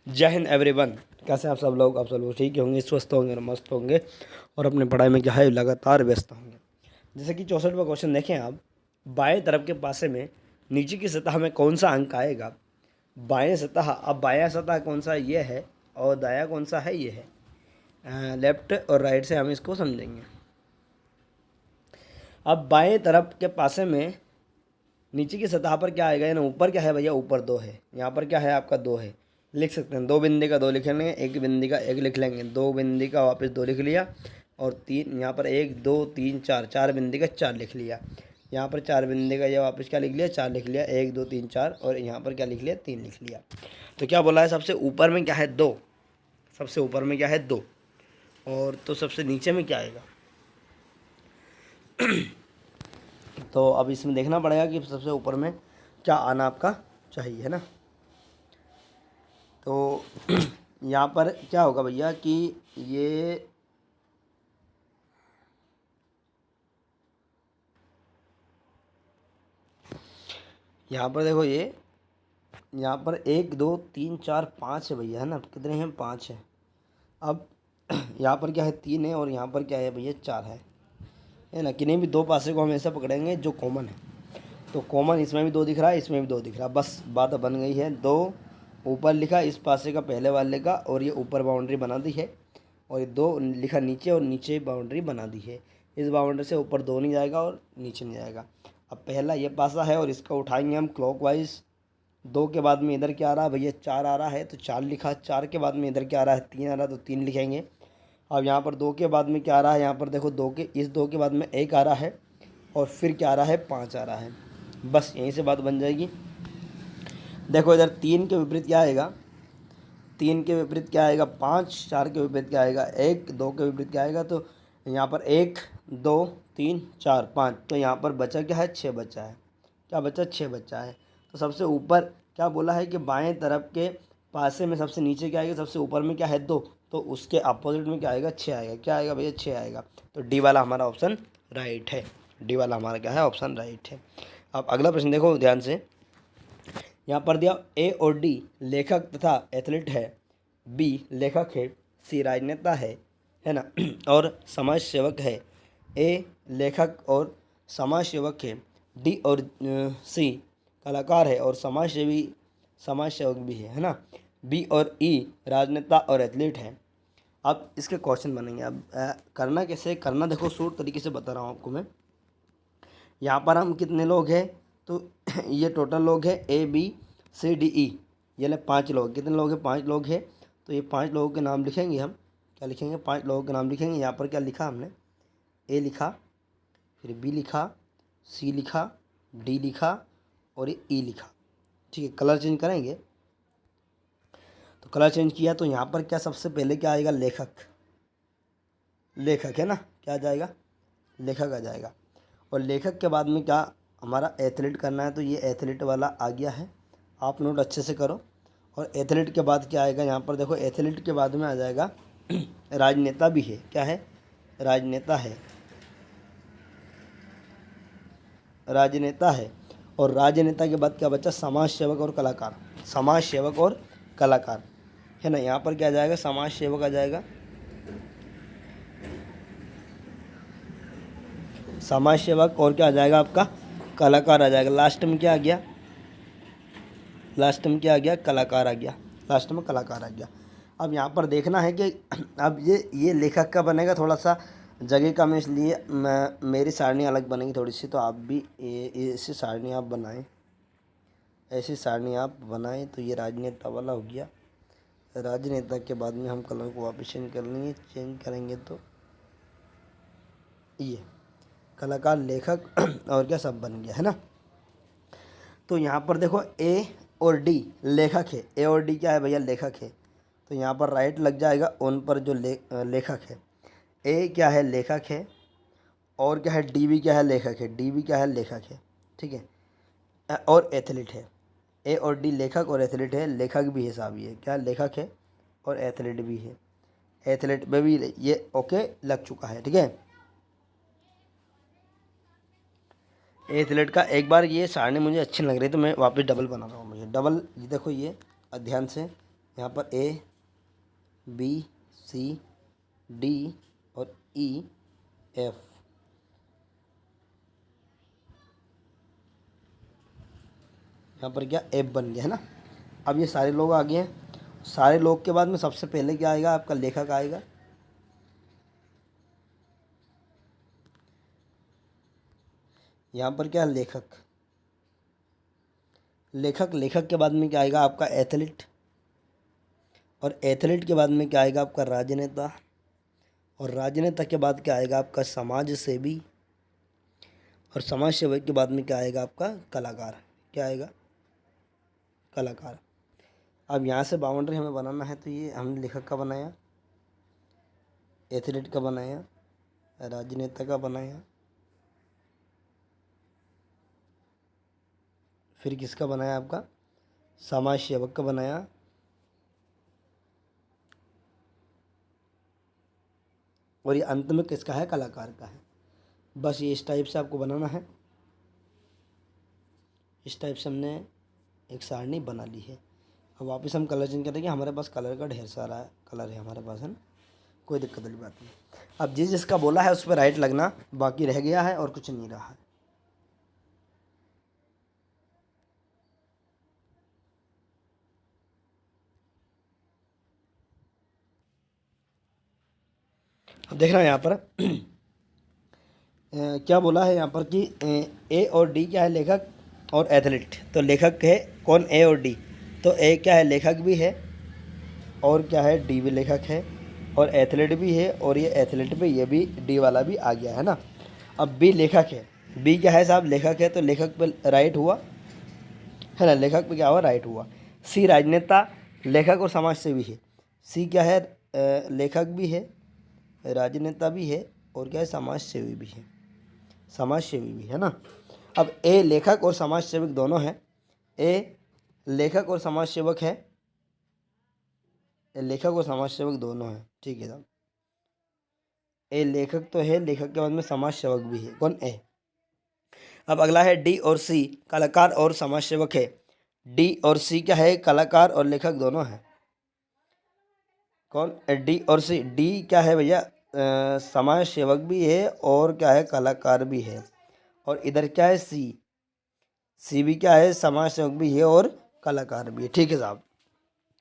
जय हिंद एवरीवन। कैसे हैं आप सब लोग? आप सब लोग ठीक होंगे, स्वस्थ होंगे और मस्त होंगे और अपनी पढ़ाई में क्या है लगातार व्यस्त होंगे। जैसे कि 64वां क्वेश्चन देखें आप। बाएं तरफ के पासे में नीचे की सतह में कौन सा अंक आएगा? बाएं सतह, अब बायां सतह कौन सा ये है और दायां कौन सा है ये है। लेफ्ट और राइट से हम इसको समझेंगे। अब बाएं तरफ के पासे में नीचे की सतह पर क्या आएगा, ना ऊपर क्या है भैया, ऊपर 2 है। यहाँ पर क्या है आपका 2 है, लिख सकते हैं। 2 बिंदी का 2 लिख लेंगे, एक बिंदी का 1 लिख लेंगे, 2 बिंदी का वापस 2 लिख लिया और 3 यहाँ पर 1 2 3 4, 4 बिंदी का 4 लिख लिया। यहाँ पर 4 बिंदी का ये वापस क्या लिख लिया, 4 लिख लिया, 1 2 3 4 और यहाँ पर क्या लिख लिया, 3 लिख लिया। तो क्या बोला है, सबसे ऊपर में क्या है 2, सबसे ऊपर में क्या है 2 और तो सबसे नीचे में क्या आएगा। तो अब इसमें देखना पड़ेगा कि सबसे ऊपर में क्या आना आपका चाहिए, है ना। तो यहाँ पर क्या होगा भैया कि ये यहाँ पर देखो, ये यहाँ पर 1 2 3 4 5 है भैया, है ना। कितने हैं, 5 है। अब यहाँ पर क्या है, 3 है और यहाँ पर क्या है भैया, 4 है ना। किन्हीं भी दो पासे को हम ऐसा पकड़ेंगे जो कॉमन है। तो कॉमन इसमें भी 2 दिख रहा है, इसमें भी 2 दिख रहा है, बस बात बन गई है। 2 ऊपर लिखा इस पासे का पहले वाले का और ये ऊपर बाउंड्री बना दी है, और ये 2 लिखा नीचे और नीचे बाउंड्री बना दी है। इस बाउंड्री से ऊपर 2 नहीं जाएगा और नीचे नहीं जाएगा। अब पहला ये पासा है और इसका उठाएंगे हम क्लॉकवाइज। 2 के बाद में इधर क्या आ रहा है भैया, 4 आ रहा है तो 4 लिखा। 4 के बाद में इधर क्या आ रहा है, 3 आ रहा है तो 3 लिखेंगे। अब यहाँ पर 2 के बाद में क्या आ रहा है, यहाँ पर देखो 2 के बाद में 1 आ रहा है और फिर क्या आ रहा है, 5 आ रहा है। बस यहीं से बात बन जाएगी। देखो इधर 3 के विपरीत क्या आएगा, 3 के विपरीत क्या आएगा, 5। 4 के विपरीत क्या आएगा, 1। 2 के विपरीत क्या आएगा, तो यहाँ पर 1 2 3 4 5, तो यहाँ पर बचा क्या है, 6 बचा है। क्या बचा, 6 बचा है। तो सबसे ऊपर क्या बोला है कि बाएं तरफ के पासे में सबसे नीचे क्या आएगा, सबसे ऊपर में क्या है 2, तो उसके अपोजिट में क्या आएगा, 6 आएगा। क्या आएगा भैया, 6 आएगा। तो डी वाला हमारा ऑप्शन राइट है। डी वाला हमारा क्या है, ऑप्शन राइट है। अब अगला प्रश्न देखो ध्यान से। यहाँ पर दिया ए और डी लेखक तथा एथलीट है, बी लेखक है, सी राजनेता है ना, और समाज सेवक है। ए लेखक और समाज सेवक है, डी और सी कलाकार है और समाज सेवक भी है ना। बी और ई राजनेता और एथलीट है। अब इसके क्वेश्चन बनेंगे। अब करना कैसे करना, देखो शॉर्ट तरीके से बता रहा हूँ आपको मैं। यहाँ पर हम कितने लोग हैं, तो ये टोटल लोग हैं ए बी सी डी ई, ये ले 5 लोग। कितने लोग हैं, 5 लोग हैं। तो ये 5 लोगों के नाम लिखेंगे हम। क्या लिखेंगे, 5 लोगों के नाम लिखेंगे। यहाँ पर क्या लिखा हमने, ए लिखा, फिर बी लिखा, सी लिखा, डी लिखा और ये ई लिखा। ठीक है, कलर चेंज करेंगे। तो कलर चेंज किया तो यहाँ पर क्या सबसे पहले क्या आएगा, लेखक। लेखक है ना, क्या आ जाएगा, लेखक आ जाएगा। और लेखक के बाद में क्या हमारा एथलीट करना है, तो ये एथलीट वाला आ गया है। आप नोट अच्छे से करो। और एथलीट के बाद क्या आएगा, यहाँ पर देखो एथलीट के बाद में आ जाएगा राजनेता भी है। क्या है, राजनेता है, राजनेता है। और राजनेता के बाद क्या बचा, समाज सेवक और कलाकार। समाज सेवक और कलाकार है ना। यहाँ पर क्या आ जाएगा, समाज सेवक आ जाएगा, समाज सेवक, और क्या आ जाएगा आपका, कलाकार आ जाएगा। लास्ट में क्या आ गया, लास्ट में क्या आ गया, कलाकार आ गया। लास्ट में कलाकार आ गया। अब यहाँ पर देखना है कि अब ये लेखक का बनेगा थोड़ा सा जगह कम है, इसलिए मेरी सारणी अलग बनेगी थोड़ी सी। तो आप भी ऐसी सारणी आप बनाएं, ऐसी सारणी आप बनाएं। तो ये राजनेता वाला हो गया। राजनेता के बाद में हम कलर को वापस चेंज कर लेंगे। चेंज करेंगे तो ये कलाकार, लेखक और क्या सब बन गया, है ना। तो यहाँ पर देखो ए और डी लेखक है। ए और डी क्या है भैया, लेखक है। तो यहाँ पर राइट लग जाएगा उन पर जो लेखक है। ए क्या है, लेखक है। और क्या है, डी भी क्या है, लेखक है। डी भी क्या है, लेखक है। ठीक है, और एथलीट है। ए और डी लेखक और एथलीट है। लेखक भी है साहब, ये क्या लेखक है और एथलीट भी है। एथलीट में भी ये ओके लग चुका है। ठीक है, एथलीट का एक बार ये सारणी मुझे अच्छी लग रही तो मैं वापस डबल बना रहा हूँ। मुझे डबल, ये देखो ये ध्यान से यहाँ पर ए, बी, सी, डी और ई, एफ। यहाँ पर क्या एफ बन गया है ना। अब ये सारे लोग आ गए हैं। सारे लोग के बाद में सबसे पहले क्या आएगा, आपका लेखक आएगा। यहाँ पर क्या है, लेखक। लेखक के बाद में क्या आएगा, आपका एथलीट। और एथलीट के बाद में क्या आएगा, आपका राजनेता। और राजनेता के बाद क्या आएगा, आपका समाज सेवी। और समाज सेवक के बाद में क्या आएगा, आपका कलाकार। क्या आएगा, कलाकार। अब यहाँ से बाउंड्री हमें बनाना है, तो ये हमने लेखक का बनाया, एथलीट का बनाया, राजनेता का बनाया, फिर किसका बनाया, आपका समाज सेवक का बनाया, और ये अंत में किसका है, कलाकार का है। बस ये इस टाइप से आपको बनाना है। इस टाइप से हमने एक सारणी बना ली है। अब वापस हम कलर चेंज करेंगे। हमारे पास कलर का ढेर सारा कलर है हमारे पास, है ना, कोई दिक्कत वाली बात नहीं। अब जिसका बोला है उस पर राइट लगना, बाकी रह गया है और कुछ नहीं रहा है। अब देखना यहाँ पर क्या बोला है यहाँ पर कि ए और डी क्या है, लेखक और एथलीट। तो लेखक है कौन, ए और डी। तो ए क्या है, लेखक भी है, और क्या है, डी भी लेखक है, और एथलीट भी है, और ये एथलीट पे ये भी डी वाला भी आ गया है ना। अब बी लेखक है। बी क्या है साहब, लेखक है, तो लेखक पे राइट हुआ, है ना, लेखक पे क्या हुआ, राइट हुआ। सी राजनेता, लेखक और समाज सेवी है। सी क्या है, लेखक भी है, राजनेता भी है, और क्या है, समाज सेवी भी है। समाज सेवी भी है ना। अब ए लेखक और समाज सेवक दोनों हैं। ए लेखक और समाज सेवक है, लेखक और समाज सेवक दोनों हैं, ठीक है साहब। ए लेखक तो है, लेखक के बाद में समाज सेवक भी है, कौन, ए। अब अगला है डी और सी, कलाकार और समाज सेवक है। डी और सी क्या है, कलाकार और लेखक दोनों हैं, कौन, डी और सी। डी क्या है भैया, समाज सेवक भी है, और क्या है, कलाकार भी है। और इधर क्या है, सी। सी भी क्या है, समाज सेवक भी है और कलाकार भी है, ठीक है साहब।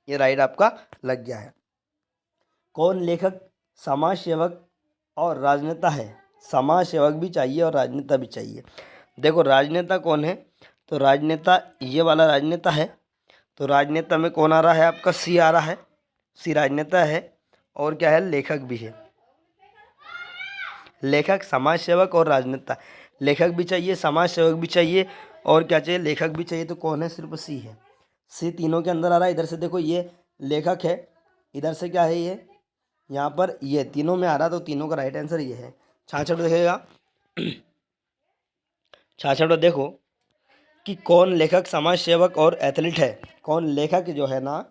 ये राइट आपका लग गया है। कौन लेखक, समाज सेवक और राजनेता है। समाज सेवक भी चाहिए और राजनेता भी चाहिए। देखो राजनेता कौन है, तो राजनेता ये वाला राजनेता है। तो राजनेता में कौन आ रहा है, आपका सी आ रहा है। सी राजनेता है, और क्या है, लेखक भी है। लेखक, समाज सेवक और राजनेता। लेखक भी चाहिए, समाज सेवक भी चाहिए, और क्या चाहिए, लेखक भी चाहिए। तो कौन है, सिर्फ सी है। सी तीनों के अंदर आ रहा है। इधर से देखो ये लेखक है, इधर से क्या है, ये यहाँ पर ये तीनों में आ रहा, तो तीनों का राइट आंसर ये है। छाछठ देखेगा, छाछठ देखो कि कौन लेखक, समाज सेवक और एथलीट है। कौन लेखक जो है ना,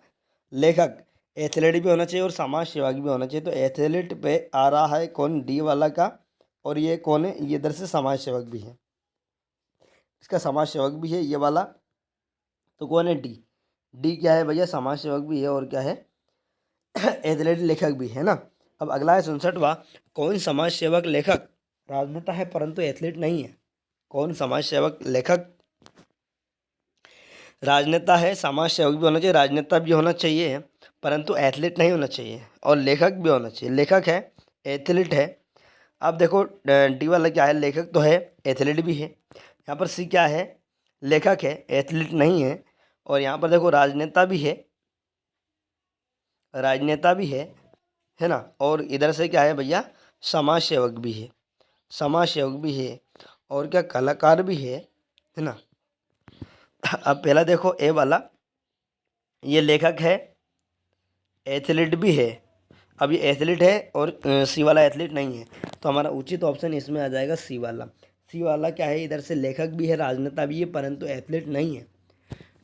लेखक, एथलीट भी होना चाहिए और समाज सेवक भी होना चाहिए। तो एथलीट पे आ रहा है कौन, डी वाला का। और ये कौन है, ये इधर से समाज सेवक भी है, इसका समाज सेवक भी है ये वाला। तो कौन है, डी। डी क्या है भैया, समाज सेवक भी है, और क्या है, एथलीट लेखक भी है ना। अब अगला है 67वां, कौन समाज सेवक, लेखक, राजनेता है परंतु एथलीट नहीं है। कौन समाज सेवक, लेखक, राजनेता है, समाज सेवक भी होना चाहिए, राजनेता भी होना चाहिए, परंतु एथलीट नहीं होना चाहिए, और लेखक भी होना चाहिए। लेखक है, एथलीट है। अब देखो डी वाला क्या है, लेखक तो है, एथलीट भी है। यहाँ पर सी क्या है, लेखक है, एथलीट नहीं है। और यहाँ पर देखो राजनेता भी है, राजनेता भी है ना। और इधर से क्या है भैया, समाज सेवक भी है, समाज सेवक भी है, और क्या, कलाकार भी है ना। अब पहला देखो ए वाला, ये लेखक है, एथलीट भी है। अब ये एथलीट है और सी वाला एथलीट नहीं है, तो हमारा उचित ऑप्शन इसमें आ जाएगा सी वाला। सी वाला क्या है, इधर से लेखक भी है, राजनेता भी है, परंतु एथलीट नहीं है,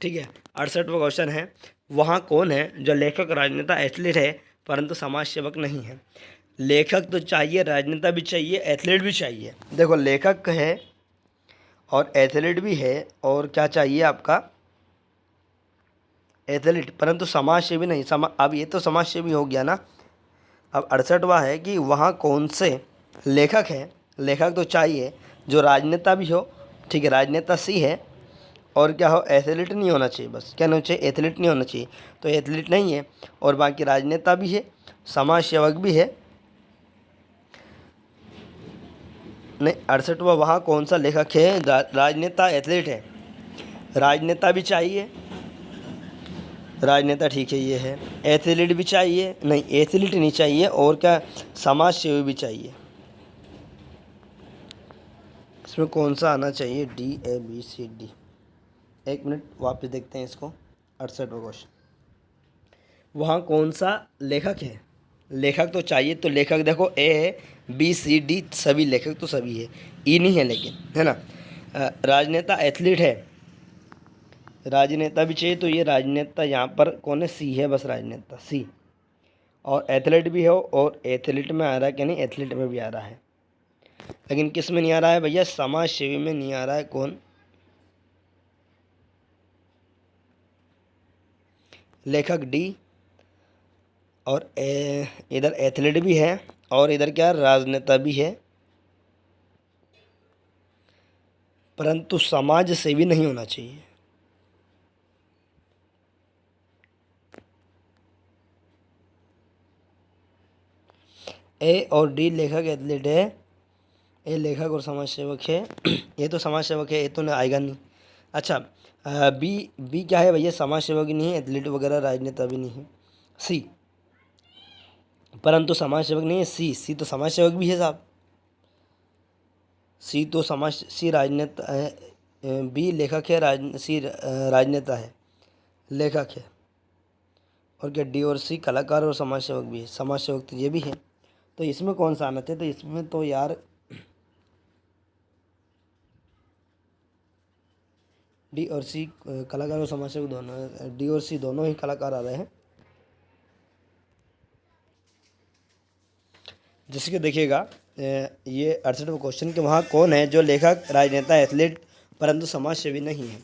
ठीक है। 68वां क्वेश्चन है, वहाँ कौन है जो लेखक, राजनेता, एथलीट है परंतु समाज सेवक नहीं है। लेखक तो चाहिए, राजनेता भी चाहिए, एथलीट भी चाहिए। देखो लेखक है और एथलीट भी है, और क्या चाहिए आपका, एथलीट परंतु समाज सेवी नहीं। अब ये तो समाज सेवी हो गया ना। अब 68वां है कि वहाँ कौन से लेखक है, लेखक तो चाहिए जो राजनेता भी हो, ठीक है, राजनेता सी है, और क्या हो, एथलीट नहीं होना चाहिए, बस क्या नहीं चाहिए, एथलीट नहीं होना चाहिए, तो एथलीट नहीं है, और बाकी राजनेता भी है, समाज सेवक भी है। नहीं, 68वां वहाँ कौन सा लेखक है, राजनेता एथलीट है, राजनेता भी चाहिए, राजनेता ठीक है ये है, एथलीट भी चाहिए, नहीं एथलीट नहीं चाहिए, और क्या, समाज सेवी भी चाहिए। इसमें कौन सा आना चाहिए, D A B C D. एक मिनट वापस देखते हैं इसको। 68वां क्वेश्चन, वहाँ कौन सा लेखक है, लेखक तो चाहिए, तो लेखक देखो ए बी सी डी सभी लेखक तो सभी है, ई नहीं है लेकिन, है ना। राजनेता एथलीट है, राजनेता भी चाहिए, तो ये राजनेता यहाँ पर कौन है, सी है, बस राजनेता सी। और एथलीट भी हो, और एथलीट में आ रहा है कि नहीं, एथलीट में भी आ रहा है, लेकिन किस में नहीं आ रहा है भैया, समाज सेवी में नहीं आ रहा है। कौन, लेखक डी, और इधर एथलीट भी है, और इधर क्या, राजनेता भी है, परंतु समाज सेवी नहीं होना चाहिए। ए और डी लेखक एथलीट है, ए लेखक और समाज सेवक है। ये तो समाज सेवक है, ये तो आएगा नहीं। अच्छा, बी, बी क्या है भैया, समाज सेवक नहीं है, एथलीट वगैरह राजनेता भी नहीं है। सी, परंतु समाज सेवक नहीं है, सी, सी तो समाज सेवक भी है साहब, सी तो समाज, सी राजनेता है, बी लेखक है, सी राजनेता है, लेखक है, और क्या, डी और सी कलाकार और समाज सेवक भी है, समाज सेवक तो ये भी है। तो इसमें कौन सा आना चाहिए, तो इसमें तो यार डी और सी, कलाकार और समाज सेवक दोनों, डी और सी दोनों ही कलाकार आ रहे हैं। जैसे कि देखिएगा, ये 68वां क्वेश्चन कि वहाँ कौन है जो लेखक, राजनेता, एथलीट परंतु समाज सेवी नहीं है।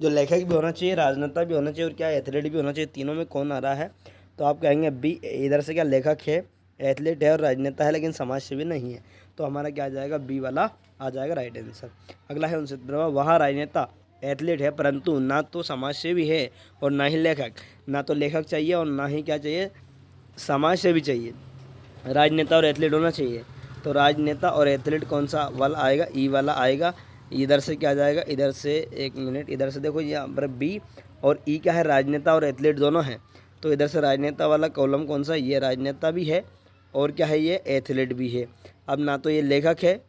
जो लेखक भी होना चाहिए, राजनेता भी होना चाहिए, और क्या, एथलीट भी होना चाहिए, तीनों में कौन आ रहा है, तो आप कहेंगे बी। इधर से क्या, लेखक है, एथलीट है और राजनेता है, लेकिन समाज सेवी नहीं है, तो हमारा क्या आ जाएगा, बी वाला आ जाएगा राइट आंसर। अगला है 69वां, वहाँ राजनेता एथलीट है परंतु ना तो समाज सेवी है और ना ही लेखक, ना तो लेखक चाहिए और ना ही क्या चाहिए, समाज सेवी चाहिए, राजनेता और एथलीट होना चाहिए। तो राजनेता और एथलीट कौन सा वाला आएगा, ई वाला आएगा। इधर से क्या जाएगा, इधर से, एक मिनट, इधर से देखो यहाँ पर बी और ई क्या है, राजनेता और एथलीट दोनों हैं, तो इधर से राजनेता वाला कॉलम कौन सा, ये राजनेता भी है, और क्या है, ये एथलीट भी है। अब ना तो ये लेखक है,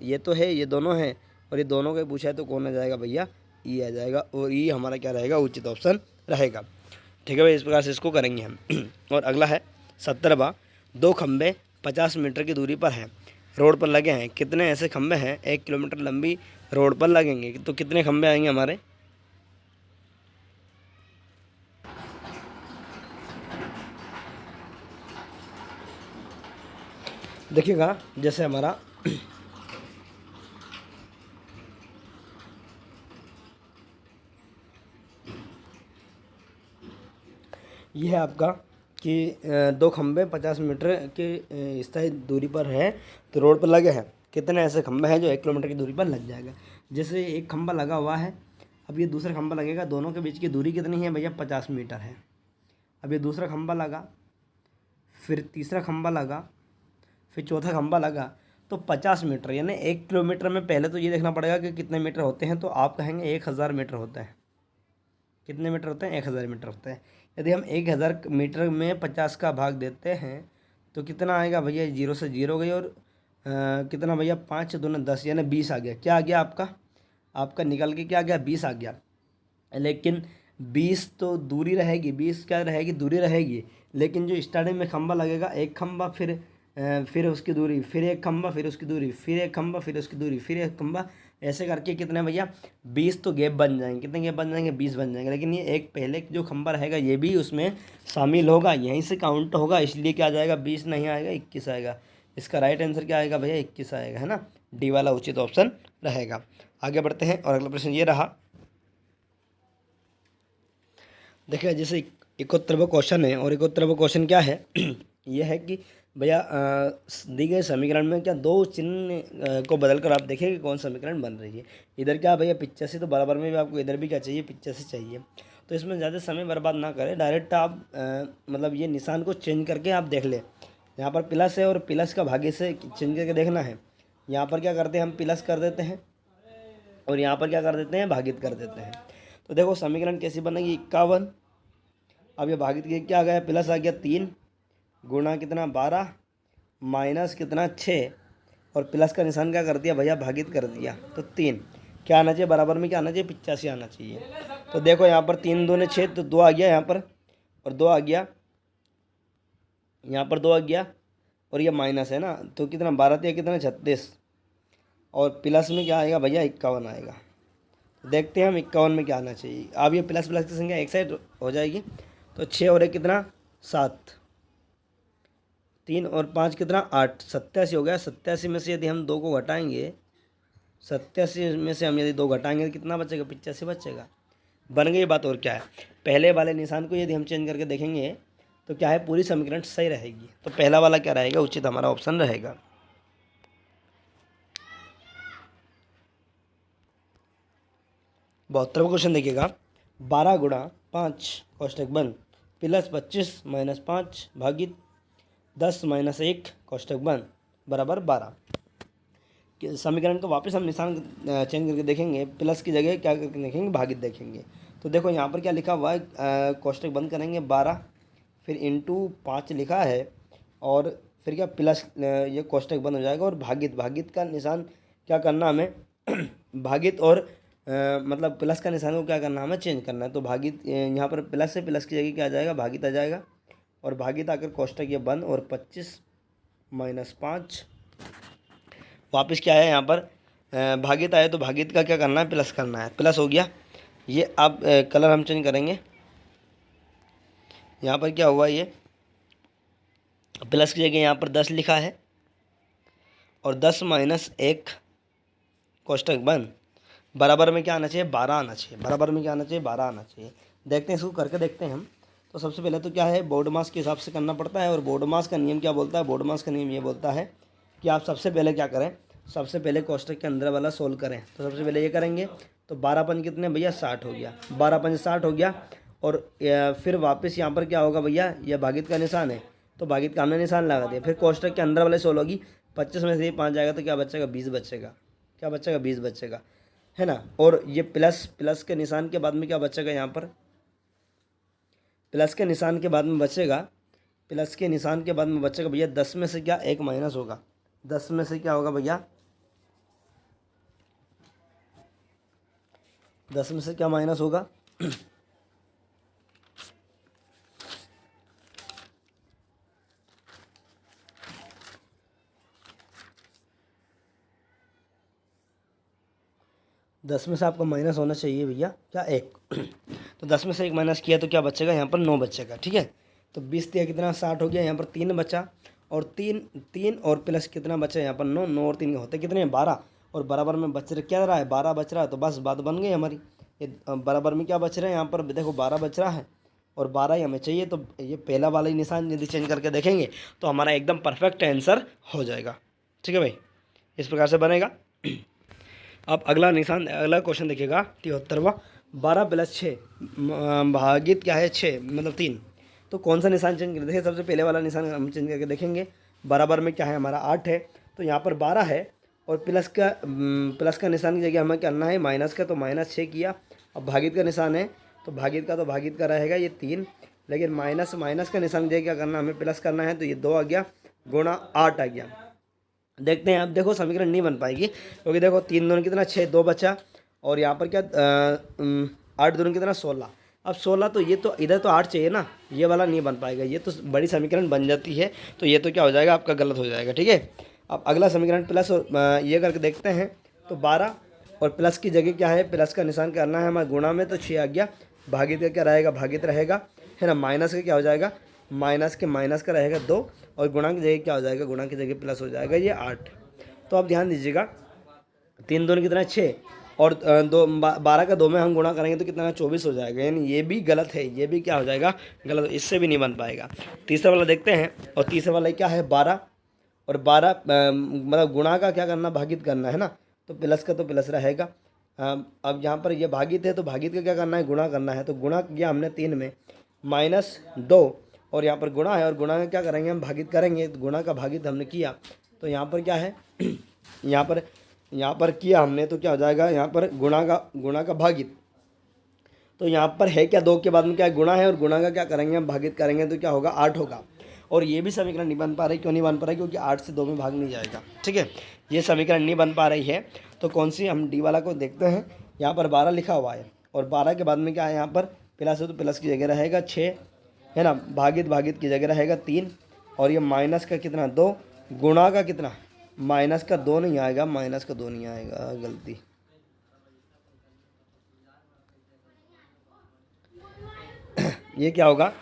ये तो है, ये दोनों हैं, और ये दोनों का पूछा है, तो कौन आ जाएगा भैया, ई आ जाएगा, और ई हमारा क्या रहेगा, उचित ऑप्शन रहेगा। ठीक है भाई, इस प्रकार से इसको करेंगे हम। और अगला है 70वां, दो खंबे 50 मीटर की दूरी पर हैं, रोड पर लगे हैं, कितने ऐसे खंबे हैं 1 किलोमीटर लंबी रोड पर लगेंगे, तो कितने खंबे आएंगे हमारे। देखिएगा, जैसे हमारा ये है आपका कि दो खंबे 50 मीटर के स्थायी दूरी पर हैं, तो रोड पर लगे हैं, कितने ऐसे खंबे हैं जो 1 किलोमीटर की दूरी पर लग जाएगा। जैसे एक खंबा लगा हुआ है, अब ये दूसरा खंबा लगेगा, दोनों के बीच की दूरी कितनी है भैया, 50 मीटर है। अब ये दूसरा खंबा लगा, फिर तीसरा खंबा लगा, फिर चौथा खंबा लगा, तो 50 मीटर, यानी 1 किलोमीटर में पहले तो ये देखना पड़ेगा कि कितने मीटर होते हैं, तो आप कहेंगे 1000 मीटर होता है। कितने मीटर होते हैं, 1000 मीटर होते हैं। यदि हम 1000 मीटर में 50 का भाग देते हैं तो कितना आएगा भैया, जीरो से जीरो गई, और कितना भैया, 5 दूना 10, यानी 20 आ गया। क्या आ गया आपका, आपका निकल के क्या आ गया, 20 आ गया। लेकिन 20 तो दूरी रहेगी, 20 क्या रहेगी, दूरी रहेगी, लेकिन जो स्टार्टिंग में खंबा लगेगा, एक खंबा, फिर उसकी दूरी, फिर एक खंबा, फिर उसकी दूरी, फिर एक खंबा, फिर उसकी दूरी, फिर एक खंबा, ऐसे करके कितने भैया, 20 तो गैप बन जाएंगे। कितने गैप बन जाएंगे, 20 बन जाएंगे। लेकिन ये एक पहले जो खंबा रहेगा ये भी उसमें शामिल होगा, यहीं से काउंट होगा, इसलिए क्या आ जाएगा, 20 नहीं आएगा, 21 आएगा। इसका राइट आंसर क्या आएगा भैया, 21 आएगा, है ना, डी वाला उचित ऑप्शन रहेगा। आगे बढ़ते हैं, और अगला प्रश्न ये रहा, देखिए जैसे 71वां क्वेश्चन है, और 71वां क्वेश्चन क्या है ये है कि भैया दी गए समीकरण में क्या दो चिन्ह को बदलकर आप देखिए कि कौन समीकरण बन रही है। इधर क्या भैया 85, तो बराबर में भी आपको इधर भी क्या चाहिए 85 चाहिए। तो इसमें ज़्यादा समय बर्बाद ना करें, डायरेक्ट आप मतलब ये निशान को चेंज करके आप देख लें। यहाँ पर प्लस है और प्लस का भाग्य से चेंज करके देखना है। यहाँ पर क्या करते हैं हम प्लस कर देते हैं, और यहाँ पर क्या कर देते हैं भागित कर देते हैं। तो देखो समीकरण कैसी बनेगी 51। अब ये भागित के क्या आ गया प्लस आ गया 3 गुणा कितना 12 माइनस कितना 6, और प्लस का निशान क्या कर दिया भैया भागित कर दिया। तो 3 क्या आना चाहिए बराबर में, क्या आना चाहिए 85 आना चाहिए। तो देखो यहाँ पर 3 दूने 6, तो 2 आ गया यहाँ पर, और 2 आ गया यहाँ पर, 2 आ गया, और ये माइनस है ना, तो कितना 12 कितना 36, और प्लस में क्या आएगा भैया 51 आएगा। देखते हैं हम 51 में क्या आना चाहिए। अब ये प्लस प्लस की संख्या एक साइड हो जाएगी, तो 6 और 1 कितना 7, 3 और 5 कितना 8, 87 हो गया। 87 में से यदि हम 2 को घटाएंगे, 87 में से हम यदि 2 घटाएंगे तो कितना बचेगा 85 बचेगा। बन गई बात। और क्या है, पहले वाले निशान को यदि हम चेंज करके देखेंगे तो क्या है पूरी समीकरण सही रहेगी। तो पहला वाला क्या रहेगा उचित हमारा ऑप्शन रहेगा। 72वां क्वेश्चन देखिएगा 12 गुणा 5 कोष्टक बंद प्लस 25 माइनस 5 भागित 10 माइनस 1 कोष्टक बंद बराबर 12। समीकरण को वापस हम निशान चेंज करके देखेंगे, प्लस की जगह क्या करके देखेंगे भागित देखेंगे। तो देखो यहाँ पर क्या लिखा हुआ है, कोष्टक बंद करेंगे 12 फिर इंटू 5 लिखा है, और फिर क्या प्लस ये कोष्टक बंद हो जाएगा, और भागित भागित का निशान क्या करना हमें भागित और मतलब प्लस का निशान को क्या करना हमें चेंज करना है। तो भागित यहाँ पर प्लस से प्लस की जगह क्या आ जाएगा भागित आ जाएगा, और भागित आकर कोष्टक ये बंद, और 25 माइनस 5 वापस क्या है यहाँ पर भागित आए, तो भागित का क्या करना है प्लस करना है, प्लस हो गया। ये अब कलर हम चेंज करेंगे। यहाँ पर क्या हुआ, ये प्लस की जगह यहाँ पर 10 लिखा है, और 10 माइनस 1 कोष्टक बंद बराबर में क्या आना चाहिए 12 आना चाहिए। बराबर में क्या आना चाहिए 12 आना चाहिए। देखते हैं इसको करके देखते हैं हम। तो सबसे पहले तो क्या है बोर्ड मास के हिसाब से करना पड़ता है, और बोर्ड मास का नियम क्या बोलता है, बोर्ड मास का नियम ये बोलता है कि आप सबसे पहले क्या करें, सबसे पहले कोष्टक के अंदर वाला सोल्व करें। तो सबसे पहले ये करेंगे, तो 12 पंच कितने भैया 60 हो गया, 12 पंच 60 हो गया। और फिर वापस यहाँ पर क्या होगा भैया, यह भागित का निशान है, तो भागित का हमने निशान लगा दिया। फिर कोष्टक के अंदर वाले सोल्व होगी, 25 में से ये 5 जाएगा तो क्या बचेगा 20 बचेगा, क्या बचेगा 20 बचेगा, है ना। और ये प्लस प्लस के निशान के बाद में क्या बचेगा, यहाँ पर प्लस के निशान के बाद में बचेगा, प्लस के निशान के बाद में बचेगा भैया 10 में से क्या 1 माइनस होगा, 10 में से क्या होगा भैया 10 में से क्या माइनस होगा 10 में से आपको माइनस होना चाहिए भैया क्या 1 तो 10 में से 1 माइनस किया तो क्या बचेगा यहाँ पर 9 बचेगा, ठीक है। तो 20 दिया कितना 60 हो गया, यहाँ पर 3 बचा, और 3 और प्लस कितना बचा यहाँ पर 9, 9 और 3 होते कितने 12, और बराबर में बच रहा क्या रहा है 12 बच रहा है। तो बस बात बन गई हमारी। ये बराबर में क्या बच रहा है यहाँ पर देखो 12 बच रहा है, और 12 ही हमें चाहिए। तो ये पहला वाला ही निशान यदि चेंज करके देखेंगे तो हमारा एकदम परफेक्ट आंसर हो जाएगा, ठीक है भाई। इस प्रकार से बनेगा। अब अगला निशान, अगला क्वेश्चन देखिएगा 73वां 12 प्लस 6 भागित क्या है 6 मतलब 3। तो कौन सा निशान चेंज कर देखिए, सबसे पहले वाला निशान हम चेंज करके देखेंगे। बराबर में क्या है हमारा 8 है, तो यहाँ पर 12 है, और प्लस का निशान की जगह हमें करना है माइनस का, तो माइनस 6 किया। अब भागित का निशान है, तो भागित का रहेगा ये 3, लेकिन माइनस का निशान की जगह क्या करना हमें प्लस करना है, तो ये 2 आ गया गुणा 8 आ गया। देखते हैं, अब देखो समीकरण नहीं बन पाएगी, क्योंकि देखो 3 दूनी कितना 6, 2 बचा, और यहाँ पर क्या 8 दूनी कितना 16। अब 16 तो ये तो इधर तो 8 चाहिए ना, ये वाला नहीं बन पाएगा, ये तो बड़ी समीकरण बन जाती है, तो ये तो क्या हो जाएगा आपका गलत हो जाएगा, ठीक है। अब अगला समीकरण प्लस और ये करके देखते हैं। तो 12 और प्लस की जगह क्या है प्लस का निशान करना है हमारे गुणा में, तो 6 आ गया। भागित का क्या रहेगा भागित रहेगा, है ना। माइनस का क्या हो जाएगा माइनस का रहेगा 2, और गुणा की जगह क्या हो जाएगा गुणा की जगह प्लस हो जाएगा ये 8। तो अब ध्यान दीजिएगा 3 दूनी कितना 6, और 12 का 2 में हम गुणा करेंगे तो कितना 24 हो जाएगा, यानी ये भी गलत है, ये भी क्या हो जाएगा गलत, इससे भी नहीं बन पाएगा। तीसरा वाला देखते हैं, और तीसरा वाला क्या है 12, और 12 मतलब गुणा का क्या करना, भागित करना है ना, तो प्लस का तो प्लस रहेगा। अब यहाँ पर ये भागित है तो भागित का क्या करना है, गुणा करना है, तो गुणा किया हमने 3 में -2, और यहाँ पर गुणा है और गुणा में क्या करेंगे हम, भागित करेंगे, तो गुणा का भागित हमने किया तो यहाँ पर क्या है यहाँ पर किया हमने तो क्या हो जाएगा, यहाँ पर गुणा का भागित, तो यहाँ पर है क्या 2 के बाद में क्या है, गुणा है, और गुणा का क्या करेंगे हम, भागित करेंगे तो क्या होगा 8 होगा। और ये भी समीकरण नहीं बन पा रही, क्यों नहीं बन पा रही, क्योंकि 8 से 2 में भाग नहीं जाएगा। ठीक है, ये समीकरण नहीं बन पा रही है, तो कौन सी, हम डी वाला को देखते हैं। यहाँ पर 12 लिखा हुआ है, और 12 के बाद में क्या है, यहाँ पर प्लस है तो प्लस की जगह रहेगा 6, है ना, भागित की जगह रहेगा 3, और ये माइनस का कितना 2, गुणा का कितना, माइनस का 2 नहीं आएगा, माइनस का 2 नहीं आएगा, गलती। ये क्या होगा,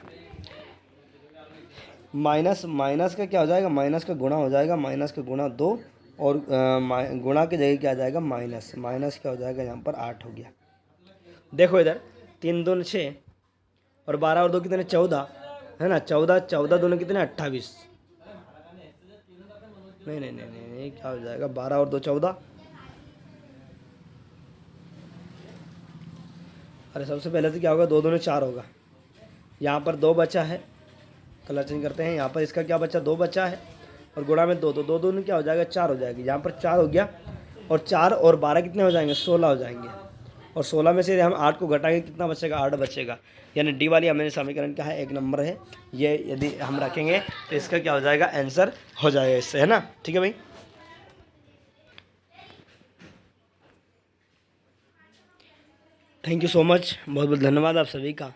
माइनस का क्या हो जाएगा, माइनस का गुणा हो जाएगा, माइनस का गुणा 2, और गुणा की जगह क्या आ जाएगा, माइनस क्या हो जाएगा, यहाँ पर 8 हो गया। देखो इधर 3 दूनी 6, और 12 और 2 कितने 14, है ना, 14 दोनों कितने 28, नहीं, क्या हो जाएगा, 12 और 2 14। अरे सबसे पहले तो क्या होगा, 2 दूनी 4 होगा, यहाँ पर 2 बचा है, कलर चेंज करते हैं, यहाँ पर इसका क्या बचा, 2 बचा है, और गुणा में 2, तो 2 दूनी क्या हो जाएगा 4 हो जाएगी, यहाँ पर 4 हो गया, और 4 और 12 कितने हो जाएंगे, 16 हो जाएंगे, और 16 में से हम 8 को घटाएंगे कितना बचेगा, 8 बचेगा, यानी डी वाली हमारे समीकरण क्या है, 1 नंबर है। ये यदि हम रखेंगे तो इसका क्या हो जाएगा, आंसर हो जाएगा इससे, है ना। ठीक है भाई, थैंक यू सो मच, बहुत बहुत धन्यवाद आप सभी का।